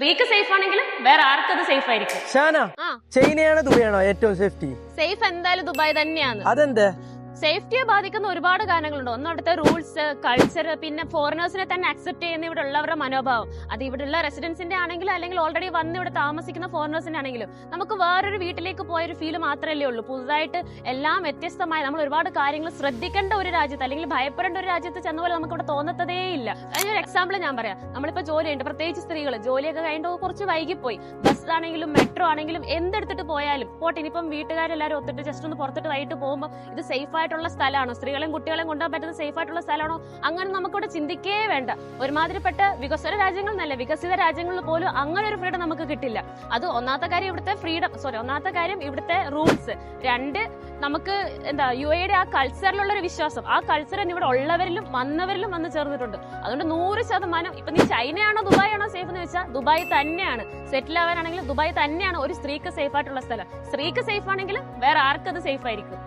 സ്ത്രീക്ക് സേഫ് ആണെങ്കിലും വേറെ ആർക്കത് സേഫ് ആയിരിക്കും. ഷാന, ചൈനയാണോ ദുബൈയാണോ ഏറ്റവും സേഫ്റ്റി? സേഫ് എന്തായാലും ദുബായ് തന്നെയാണ്. അതെന്താ? സേഫ്റ്റിയെ ബാധിക്കുന്ന ഒരുപാട് കാര്യങ്ങളുണ്ട്. ഒന്നടുത്ത റൂൾസ്, കൾച്ചർ, പിന്നെ ഫോറിനേഴ്സിനെ തന്നെ അക്സെപ്റ്റ് ചെയ്യുന്ന ഇവിടെ ഉള്ളവരുടെ മനോഭാവം. അത് ഇവിടെയുള്ള റെസിഡൻസിന്റെ ആണെങ്കിലും അല്ലെങ്കിൽ ഓൾറെഡി വന്ന് ഇവിടെ താമസിക്കുന്ന ഫോറിനേഴ്സിന്റെ ആണെങ്കിലും നമുക്ക് വേറൊരു വീട്ടിലേക്ക് പോയൊരു ഫീൽ മാത്രമല്ലേ ഉള്ളൂ. പുതുതായിട്ട് എല്ലാം വ്യത്യസ്തമായി നമ്മൾ ഒരുപാട് കാര്യങ്ങൾ ശ്രദ്ധിക്കേണ്ട ഒരു രാജ്യത്ത് അല്ലെങ്കിൽ ഭയപ്പെടേണ്ട ഒരു രാജ്യത്ത് ചെന്ന പോലെ നമുക്ക് ഇവിടെ തോന്നത്തതേ ഇല്ല. അതിനൊരു എക്സാമ്പിൾ ഞാൻ പറയാം. നമ്മളിപ്പോ ജോലിയുണ്ട്, പ്രത്യേകിച്ച് സ്ത്രീകൾ ജോലിയൊക്കെ കഴിഞ്ഞിട്ട് കുറച്ച് വൈകിപ്പോയി, ബസ് ആണെങ്കിലും മെട്രോ ആണെങ്കിലും എന്തെടുത്തിട്ട് പോയാലും പോട്ടെ, ഇനിയിപ്പം വീട്ടുകാരെല്ലാവരും ഒത്തിട്ട് ജസ്റ്റ് ഒന്ന് പുറത്തിട്ട് വൈകിട്ട് പോകുമ്പോൾ ഇത് സേഫ് ആയിട്ടുള്ള സ്ഥലമാണോ, സ്ത്രീകളെയും കുട്ടികളെയും കൊണ്ടുപോകാൻ പറ്റുന്ന സേഫ് ആയിട്ടുള്ള സ്ഥലമാണോ, അങ്ങനെ നമുക്കിവിടെ ചിന്തിക്കേ വേണ്ട. ഒരുമാതിരിപ്പെട്ട വികസന രാജ്യങ്ങൾ നല്ല വികസിത രാജ്യങ്ങളിൽ പോലും അങ്ങനെ ഒരു ഫ്രീഡം നമുക്ക് കിട്ടില്ല. അത് ഒന്നാമത്തെ കാര്യം ഇവിടുത്തെ ഒന്നാമത്തെ കാര്യം ഇവിടുത്തെ റൂൾസ്. രണ്ട്, നമുക്ക് എന്താ UAE ആ കൾച്ചറിലുള്ള ഒരു വിശ്വാസം. ആ കൾച്ചർ ഇവിടെ ഉള്ളവരിലും വന്നവരിലും വന്ന് ചേർന്നിട്ടുണ്ട്. അതുകൊണ്ട് 100% ഇപ്പൊ നീ ചൈനയാണോ ദുബായ് ആണോ സേഫ് എന്ന് വെച്ചാൽ ദുബായ് തന്നെയാണ്. സെറ്റിൽ ആവാനാണെങ്കിലും ദുബായ് തന്നെയാണ് ഒരു സ്ത്രീക്ക് സേഫ് ആയിട്ടുള്ള സ്ഥലം. സ്ത്രീക്ക് സേഫ് ആണെങ്കിലും വേറെ ആർക്കത് സേഫ് ആയിരിക്കും.